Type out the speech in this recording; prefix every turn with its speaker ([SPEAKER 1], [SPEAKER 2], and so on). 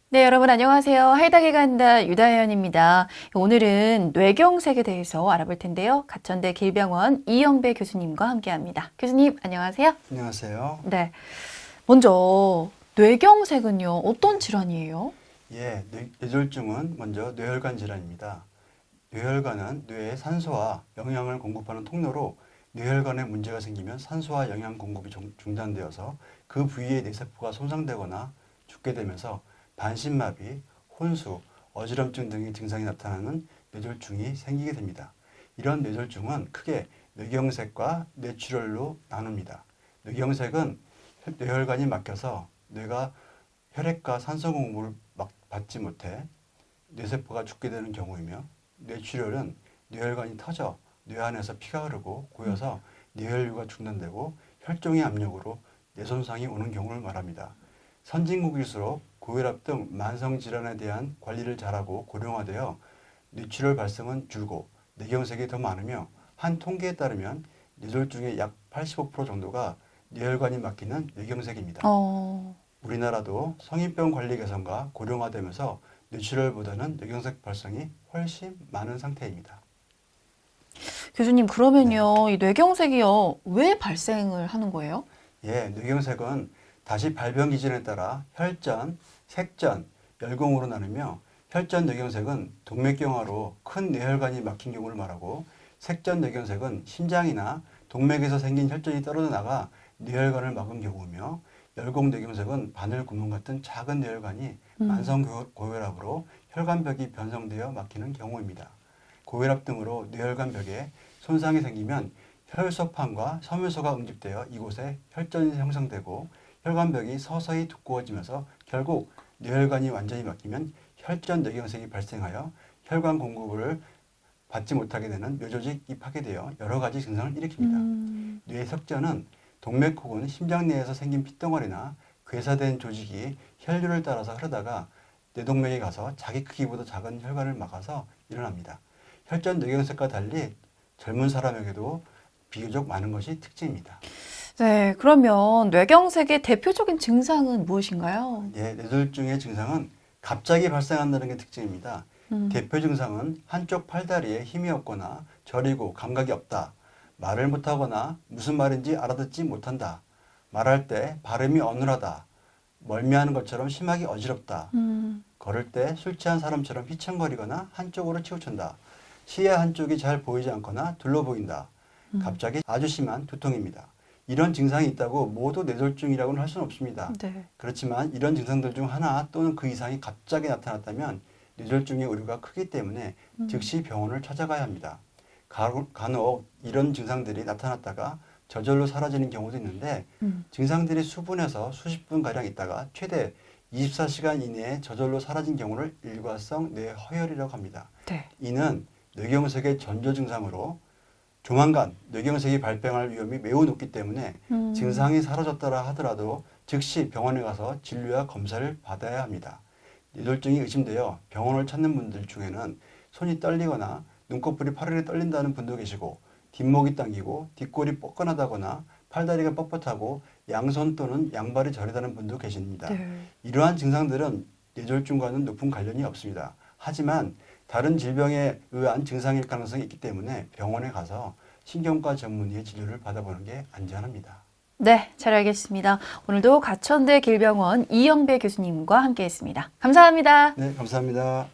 [SPEAKER 1] 네, 여러분 안녕하세요. 하이닥에 간다 유다현입니다. 오늘은 뇌경색에 대해서 알아볼 텐데요. 가천대 길병원 이영배 교수님과 함께합니다. 교수님 안녕하세요.
[SPEAKER 2] 안녕하세요.
[SPEAKER 1] 네, 먼저 뇌경색은요 어떤 질환이에요?
[SPEAKER 2] 예, 뇌졸중은 먼저 뇌혈관 질환입니다. 뇌혈관은 뇌에 산소와 영양을 공급하는 통로로 뇌혈관에 문제가 생기면 산소와 영양 공급이 중단되어서 그 부위의 뇌세포가 손상되거나 죽게 되면서 반신마비, 혼수, 어지럼증 등의 증상이 나타나는 뇌졸중이 생기게 됩니다. 이런 뇌졸중은 크게 뇌경색과 뇌출혈로 나눕니다. 뇌경색은 뇌혈관이 막혀서 뇌가 혈액과 산소 공급을 받지 못해 뇌세포가 죽게 되는 경우이며, 뇌출혈은 뇌혈관이 터져 뇌 안에서 피가 흐르고 고여서 뇌혈류가 중단되고 혈종의 압력으로 뇌 손상이 오는 경우를 말합니다. 선진국일수록 고혈압 등 만성 질환에 대한 관리를 잘하고 고령화되어 뇌출혈 발생은 줄고 뇌경색이 더 많으며, 한 통계에 따르면 뇌졸중의 약 85% 정도가 뇌혈관이 막히는 뇌경색입니다. 우리나라도 성인병 관리 개선과 고령화되면서 뇌출혈보다는 뇌경색 발생이 훨씬 많은 상태입니다.
[SPEAKER 1] 교수님
[SPEAKER 2] 네.
[SPEAKER 1] 그러면요 이 뇌경색이요 왜 발생을 하는 거예요?
[SPEAKER 2] 예, 뇌경색은 다시 발병 기전에 따라 혈전, 색전, 열공으로 나누며, 혈전 뇌경색은 동맥경화로 큰 뇌혈관이 막힌 경우를 말하고, 색전 뇌경색은 심장이나 동맥에서 생긴 혈전이 떨어져 나가 뇌혈관을 막은 경우며, 열공 뇌경색은 바늘 구멍 같은 작은 뇌혈관이 만성 고혈압으로 혈관벽이 변성되어 막히는 경우입니다. 고혈압 등으로 뇌혈관 벽에 손상이 생기면 혈소판과 섬유소가 응집되어 이곳에 혈전이 형성되고, 혈관벽이 서서히 두꺼워지면서 결국 뇌혈관이 완전히 막히면 혈전 뇌경색이 발생하여 혈관 공급을 받지 못하게 되는 뇌조직이 파괴되어 여러 가지 증상을 일으킵니다. 뇌석전은 동맥 혹은 심장 내에서 생긴 핏덩어리나 괴사된 조직이 혈류를 따라서 흐르다가 뇌동맥에 가서 자기 크기보다 작은 혈관을 막아서 일어납니다. 혈전 뇌경색과 달리 젊은 사람에게도 비교적 많은 것이 특징입니다.
[SPEAKER 1] 네, 그러면 뇌경색의 대표적인 증상은 무엇인가요?
[SPEAKER 2] 예, 뇌졸중의 증상은 갑자기 발생한다는 게 특징입니다. 대표 증상은 한쪽 팔다리에 힘이 없거나 저리고 감각이 없다, 말을 못하거나 무슨 말인지 알아듣지 못한다, 말할 때 발음이 어눌하다, 멀미하는 것처럼 심하게 어지럽다, 걸을 때 술 취한 사람처럼 휘청거리거나 한쪽으로 치우친다, 시야 한쪽이 잘 보이지 않거나 둘러 보인다, 갑자기 아주 심한 두통입니다. 이런 증상이 있다고 모두 뇌졸중이라고는 할 수는 없습니다.
[SPEAKER 1] 네.
[SPEAKER 2] 그렇지만 이런 증상들 중 하나 또는 그 이상이 갑자기 나타났다면 뇌졸중의 우려가 크기 때문에 즉시 병원을 찾아가야 합니다. 간혹 이런 증상들이 나타났다가 저절로 사라지는 경우도 있는데, 증상들이 수분에서 수십 분가량 있다가 최대 24시간 이내에 저절로 사라진 경우를 일과성 뇌허혈이라고 합니다.
[SPEAKER 1] 네.
[SPEAKER 2] 이는 뇌경색의 전조 증상으로 조만간 뇌경색이 발병할 위험이 매우 높기 때문에 증상이 사라졌다라 하더라도 즉시 병원에 가서 진료와 검사를 받아야 합니다. 뇌졸중이 의심되어 병원을 찾는 분들 중에는 손이 떨리거나 눈꺼풀이 파르르 떨린다는 분도 계시고, 뒷목이 당기고 뒷골이 뻐근하다거나 팔다리가 뻣뻣하고 양손 또는 양발이 저리다는 분도 계십니다.
[SPEAKER 1] 네.
[SPEAKER 2] 이러한 증상들은 뇌졸중과는 높은 관련이 없습니다. 하지만 다른 질병에 의한 증상일 가능성이 있기 때문에 병원에 가서 신경과 전문의의 진료를 받아보는 게 안전합니다.
[SPEAKER 1] 네, 잘 알겠습니다. 오늘도 가천대 길병원 이영배 교수님과 함께했습니다. 감사합니다.
[SPEAKER 2] 네, 감사합니다.